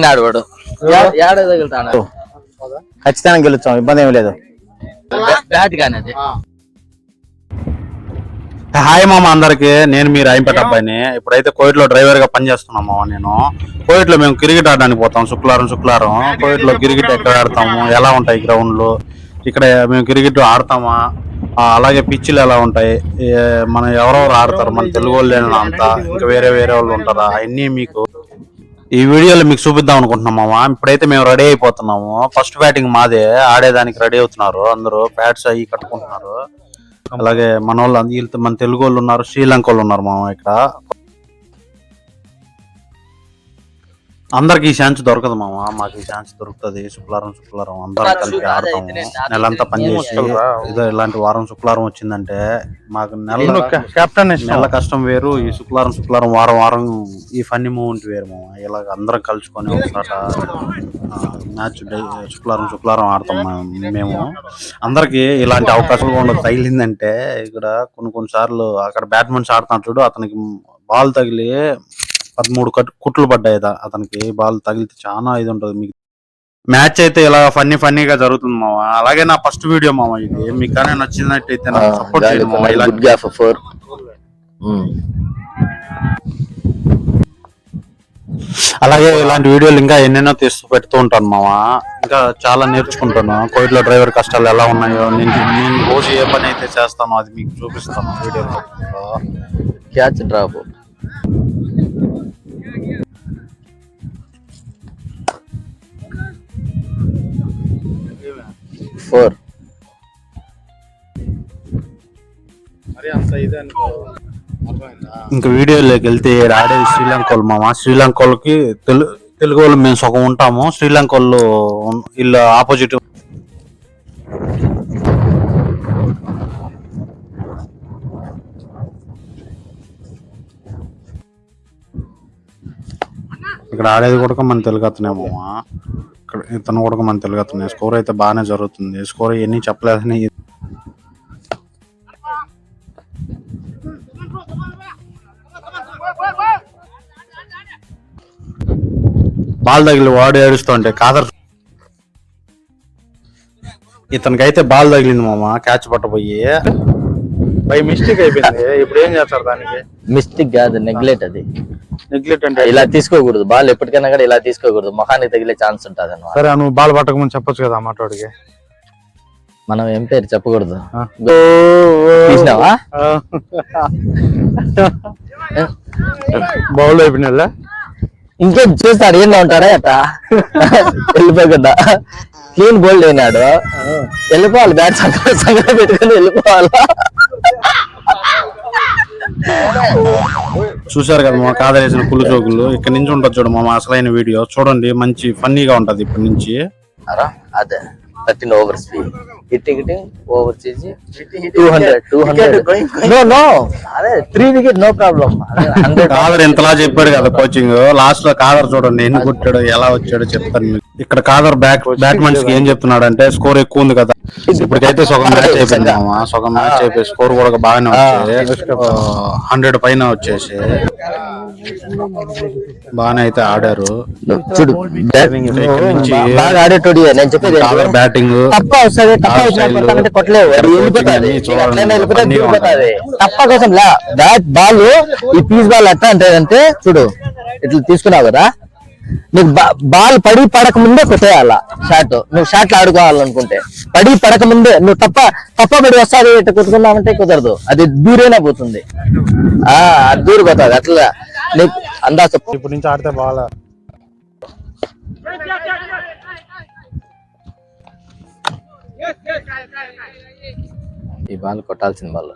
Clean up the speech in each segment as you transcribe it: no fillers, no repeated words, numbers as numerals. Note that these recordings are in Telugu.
వాడు ఖచ్చితంగా గెలుస్తాం, ఇబ్బంది ఏమి లేదు. హాయ్ మామ అందరికి, నేను మీ రాయంపేట అబ్బాయిని. ఇప్పుడైతే కోయిట్లో డ్రైవర్ గా పనిచేస్తున్నాం మామ. నేను కోయిట్లో మేము క్రికెట్ ఆడడానికి పోతాం శుక్రవారం. కోయిట్లో క్రికెట్ ఎక్కడ ఆడతాము, ఎలా ఉంటాయి గ్రౌండ్లు, ఇక్కడ మేము క్రికెట్ ఆడతామా, అలాగే పిచ్చులు ఎలా ఉంటాయి, మనం ఎవరెవరు ఆడతారు, మన తెలుగు వాళ్ళు అంతా ఇంకా వేరే వాళ్ళు ఉంటారా, అవన్నీ మీకు ఈ వీడియోలో మీకు చూపిద్దాం అనుకుంటున్నాం మామ. ఇప్పుడైతే మేము రెడీ అయిపోతున్నాము. ఫస్ట్ బ్యాటింగ్ మాదే, ఆడేదానికి రెడీ అవుతున్నారు అందరూ, బ్యాట్స్ అవి కట్టుకుంటున్నారు. అలాగే మన వాళ్ళు మన తెలుగు వాళ్ళు ఉన్నారు, శ్రీలంక వాళ్ళు ఉన్నారు మామ. ఇక్కడ అందరికి ఈ ఛాన్స్ దొరకదు మామ, మాకు ఈ ఛాన్స్ దొరుకుతుంది. శుక్రవారం అందరం కలిపి ఆడతాము. నెలంతా పనిచేసి ఇదో ఇలాంటి వారం శుక్రవారం వచ్చిందంటే మాకు నెల కష్టం వేరు. ఈ శుక్రవారం వారం ఈ ఫన్నీ మూమెంట్ వేరు మామ. ఇలా అందరం కలుసుకొని ఒకసారి మ్యాచ్ శుక్రవారం ఆడతాం మేము. అందరికి ఇలాంటి అవకాశం ఉండదు. తగిలిందంటే ఇక్కడ కొన్ని సార్లు అక్కడ బ్యాట్మెన్స్ ఆడుతున్నా చూడు, అతనికి బాల్ తగిలి 13 కుట్లు పడ్డాయి. అతనికి బాల్ తగిలితే చాలా ఇది ఉంటుంది. మీకు మ్యాచ్ అయితే ఇలా ఫన్నీగా జరుగుతుంది మామ. అలాగే నా ఫస్ట్ వీడియో మామ ఇది. మీకు కానీ నచ్చినట్టయితే సపోర్ట్ చేయండి మామ. అలాగే ఇలాంటి వీడియోలు ఇంకా ఎన్నెన్నో తీస్తూ పెడుతూ ఉంటాను మామ. ఇంకా చాలా నేర్చుకుంటాను. కోయిట్లో డ్రైవర్ కష్టాలు ఎలా ఉన్నాయో, నేను రోజు ఏ పని అయితే చేస్తానో అది మీకు చూపిస్తాను వీడియోలో. క్యాచ్ డ్రాప్ 4 ఇంకా వీడియోలోకి వెళ్తే ఆడేది శ్రీలంక వాళ్ళు మామ. శ్రీలంక వాళ్ళకి తెలుగు వాళ్ళు మేము సగం ఉంటాము, శ్రీలంక వాళ్ళు వీళ్ళు ఆపోజిట్. ఇక్కడ ఆడేది కూడా మన తెలుగు అతనే మామ. ఇక్కడ ఇతను కూడా మన తెలుగు అతనే. స్కోర్ అయితే బాగానే జరుగుతుంది. స్కోర్ ఎన్ని చెప్పలేదని బాల్ తగిలి వాడు ఏడుస్తూ ఉంటే కాదర్ ఇతనికైతే బాల్ తగిలింది మామ. క్యాచ్ పట్టబోయి బై మిస్టేక్ అయిపోయింది. ఇప్పుడు ఏం చేస్తారు దానికి? మిస్టేక్ కాదు, నెగ్లెక్ట్. అది నెగ్లెక్ట్ అంటే ఇలా తీసుకోకూడదు. బాల్ ఎప్పటికైనా కూడా ఇలా తీసుకోకూడదు, మొహానికి తగిలే ఛాన్స్ ఉంటుంది అన్నమాట. సరే, నువ్వు బాల్ పట్టకముందు చెప్పొచ్చు కదా మాట్లాడికి. మనం ఏం పేరు చెప్పకూడదు. తీసినావా? బౌల్ అయిపోయిన ఇంకేం చూస్తాడు, ఏం ఉంటారా అట్ట వెళ్ళిపోకుండా. క్లీన్ బౌల్డ్ అయినాడు, వెళ్ళిపోవాలి. బ్యాట్ సంగతి పెట్టుకుని వెళ్ళిపోవాలా. చూసారు కదా మా కాదర్ వేసిన కుళ్ళు జోకులు. ఇక్కడ నుంచి ఉంటుంది చూడు మా అసలైన వీడియో చూడండి. మంచి ఫన్నీగా ఉంటది ఇప్పటి నుంచి. అదే 13 overs hitting over చేసి 200 no అదే 3 wicket no problem. కాదర్ ఎంతలా చెప్పాడు కదా కోచింగ్. లాస్ట్ లో కాదర్ చూడండి ఎన్ని కొట్టాడు, ఎలా వచ్చాడో చెప్తాను. ఇక్కడ కాదర్ బ్యాట్మెన్స్ కి ఏం చెప్తున్నాడు అంటే, స్కోర్ ఎక్కువ ఉంది కదా, ఇప్పటికైతే సగం మ్యాచ్ అయిపోయింది మామ. సగం మ్యాచ్ అయిపోయి స్కోర్ కూడా బాగానే వచ్చేసి 100 పైన వచ్చేసి బాగానే అయితే ఆడారు. చూడు బాగా ఆడేటోడి నేను చెప్పేది. కాదర్ బ్యాటింగ్ తప్ప వస్తుంది, తప్ప కొట్టలేవు, తప్ప కోసం బ్యాట్ బాల్ ఈ పీస్ బాల్ ఎట్లా అంటే చూడు ఇట్లా తీసుకున్నావు కదా, నీకు బాల్ పడి పడక ముందే కొట్టేయాల షాట్. నువ్వు షాట్లు ఆడుకోవాలనుకుంటే పడి పడక ముందే నువ్వు తప్ప పడి వస్తుంది ఇట్లా కొట్టుకున్నావంటే కుదరదు, అది దూరేనా పోతుంది. అది దూరు పోతుంది. అట్లా నీకు అందాజ ఇప్పుడు నుంచి ఆడితే బాగా ఈ బాల్ కొట్టాల్సిన బాల్.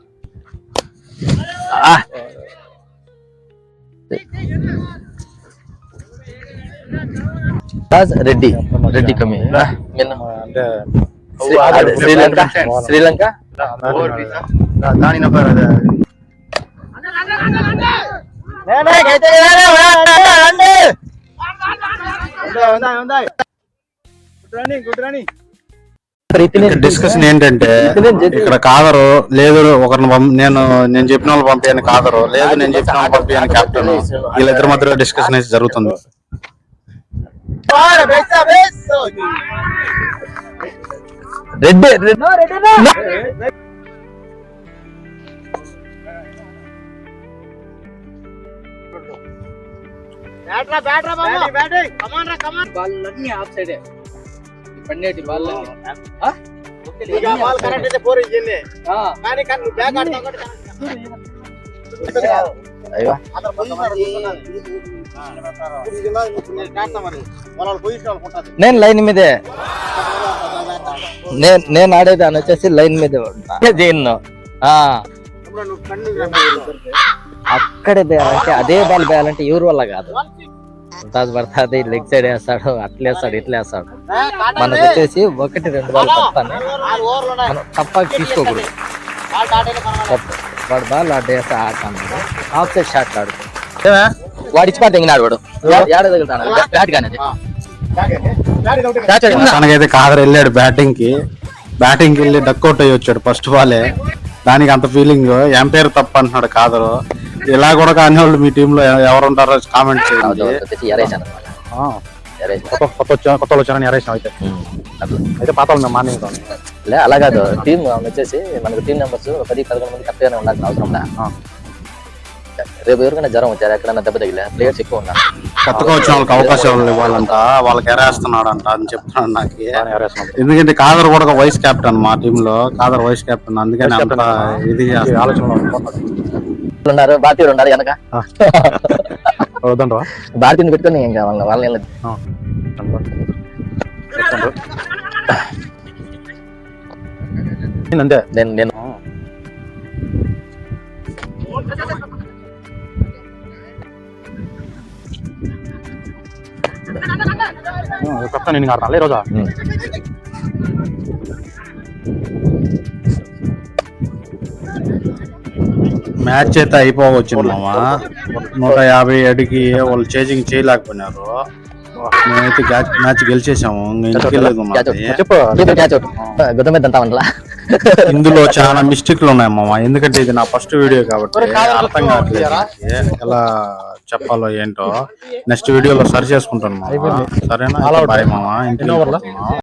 రెడ్డి కమి శ్రీలంక డిస్కషన్ ఏంటంటే, ఇక్కడ కాదరు లేదు, ఒకరిని నేను చెప్పిన వాళ్ళు పంపించాను, కాదరు లేదు నేను చెప్పిన వాళ్ళు పంపించాను కెప్టెన్. వీళ్ళిద్దరి మధ్యలో డిస్కషన్ అయితే జరుగుతుంది. రెడ్ బాల్లన్నీ ఆఫ్ సైడే పన్నెటి బాల్ అయ్యో నేను లైన్ మీదే నేను ఆడేది అని వచ్చేసి లైన్ మీదే ఉంటా దీన్ని అక్కడే వేయాలంటే అదే బాల్ వేయాలంటే ఎవరి వల్ల కాదు తాజ్ పడుతుంది లెగ్ సైడ్ వేస్తాడు అట్లేస్తాడు ఇట్లేస్తాడు మనకు వచ్చేసి 1-2 బాల్ తప్పని మనం తప్ప తీసుకోకూడదు వాడు బాల్ ఆడేస్తా ఆడుతాను ఆఫ్ సైడ్ షాట్లు ఆడుతాడు వాడు ఇచ్చిపోతే తెగినాడు వాడు ఏడ తగులుతాడు బ్యాట్ కానీ తనకైతే కాదర్ వెళ్ళాడు బ్యాటింగ్ కి వెళ్ళి డక్అవుట్ అయ్యి వచ్చాడు ఫస్ట్ బాలే దానికి అంత ఫీలింగ్ ఎంపైర్ తప్ప అంటున్నాడు కాదరు ఇలా కూడా కానీ వాళ్ళు మీ టీమ్ లో ఎవరు ఉంటారో కామెంట్ చేయండి కొత్త వచ్చారని ఎరేసాం అయితే పాత మార్నింగ్ అలా కాదు టీమ్ వచ్చేసి మనకు టీం నెంబర్స్ 10-11 మంది కరెక్ట్గానే ఉండాల్సిన అవసరం లే రేపు ఎవరికైనా జ్వరం వచ్చారు ఎక్కడైనా దెబ్బ తగిలే ప్లేయర్స్ ఎక్కువ ఉన్నారు కొత్తగా వచ్చిన వాళ్ళకి అవకాశాలు ఇవ్వాలంట వాళ్ళకి ఎరేస్తున్నాడంట అని చెప్తున్నాడు నాకు ఎందుకంటే కాదర్ కూడా ఒక వైస్ కెప్టెన్ మా టీమ్ లో కాదర్ వైస్ కెప్టెన్ అందుకని అంత ఇది ఆలోచనలో ఉన్నారు భారతీయులు ఉన్నారు వెనక భారతీయుని పెట్టుకొని ఇంకా వాళ్ళని అంతే నేను నేను ఆడతాను రోజా మ్యాచ్ అయితే అయిపోవచ్చింది మామ 157కి వాళ్ళు చేజింగ్ చేయలేకపోయినారు మేమైతే మ్యాచ్ గెలిచేసాము ఇందులో చాలా మిస్టేక్లు ఉన్నాయి మామ ఎందుకంటే ఇది నా ఫస్ట్ వీడియో కాబట్టి అర్థం కావట్లేదు ఎలా చెప్పాలో ఏంటో నెక్స్ట్ వీడియోలో సరి చేసుకుంటాను మామ సరేనా బాయ్ మామ ఇంటికి